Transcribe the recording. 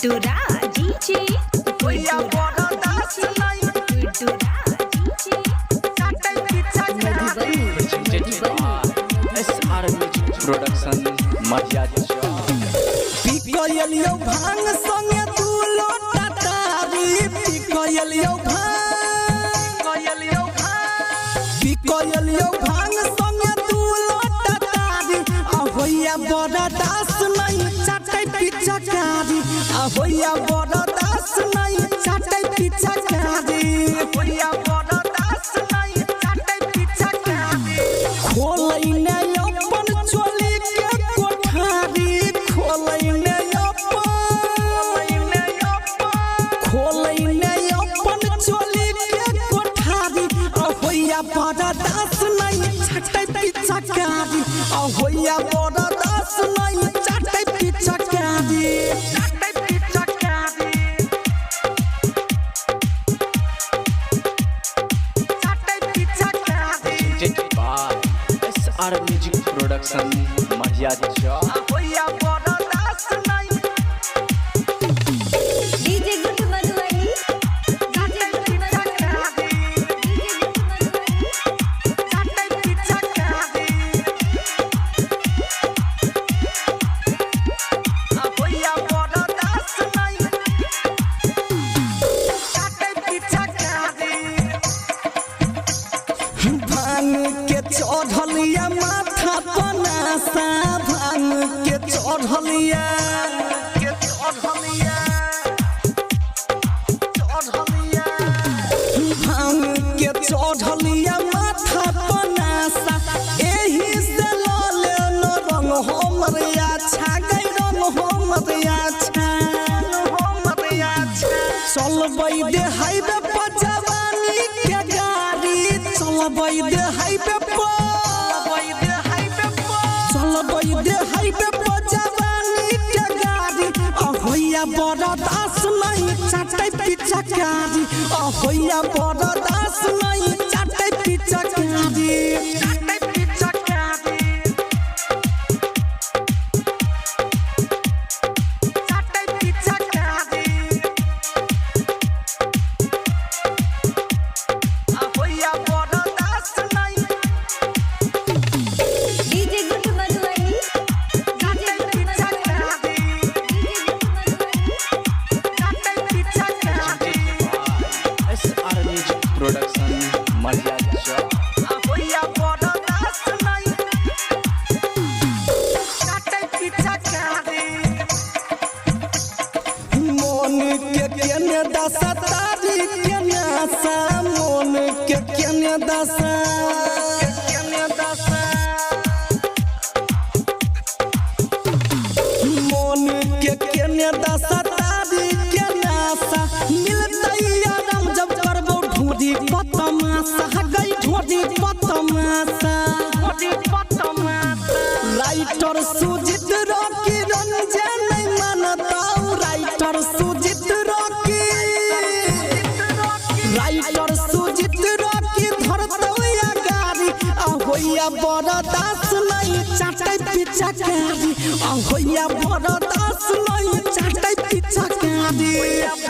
Gudura DJ भैया बड़ा दास नहीं Gudura DJ चाटे पीछा Madhubani SR Music Production Madhya पिकोयलियो भांग संगे तू लोटा तारी पिकोयलियो भांग संगे तू लोटा तारी भैया बड़ा दास नहीं चाटे पीछा कारी भैया बड़ा दास नहीं चाटे पीछा कारी भैया बड़ा दास नहीं चाटे पीछा कारी खोलैने अपन चोली के कोठारी खोलैने अपन चोली के कोठारी भैया बड़ा दास नहीं चाटे पीछा कारी भैया बड़ा दास नहीं चाटे पीछा कारी SR Music Production Madhya भैया बड़ा दास नहीं DJ Guddu Madhubani चाटे पीछा कारी चाटे पीछा कारी भैया बड़ा दास नहीं चाटे पीछा कारी भांग के चढ़लिया माथा पनासा भांग के चढ़लिया भांग के चढ़लिया माथा पनासा एही से लाले न रंग हमर अच्छा गई रंग हमर अच्छा चलबै दे हाईवे पर जवानी के गाड़ी चलबै दे हाईवे पर जवानी के गाड़ी भैया बड़ा दास नहीं चाटे पीछा कारी भैया बड़ा दास नहीं चाटे पीछा कारी भैया बड़ा दास नहीं DJ Guddu Madhubani चाटे पीछा कारी चाटे पीछा कारी SR Music Production Madhya भैया बड़ा दास नहीं चाटे पीछा कारी मन के केने दशा तारी के नासा मन के केने दशा मन के केने दशा तारी के नासा मिलतै आराम जब करबो ढूंढी पतमासा गई ढूंढी पतमासा राइटर सुजित रॉकी रंजन नहीं मानता राइटर सुजित रॉकी धरतौ या गाड़ी भैया बड़ा दास नहीं चाटे पीछा कारी भैया बड़ा दास नहीं चाटे पीछा कारी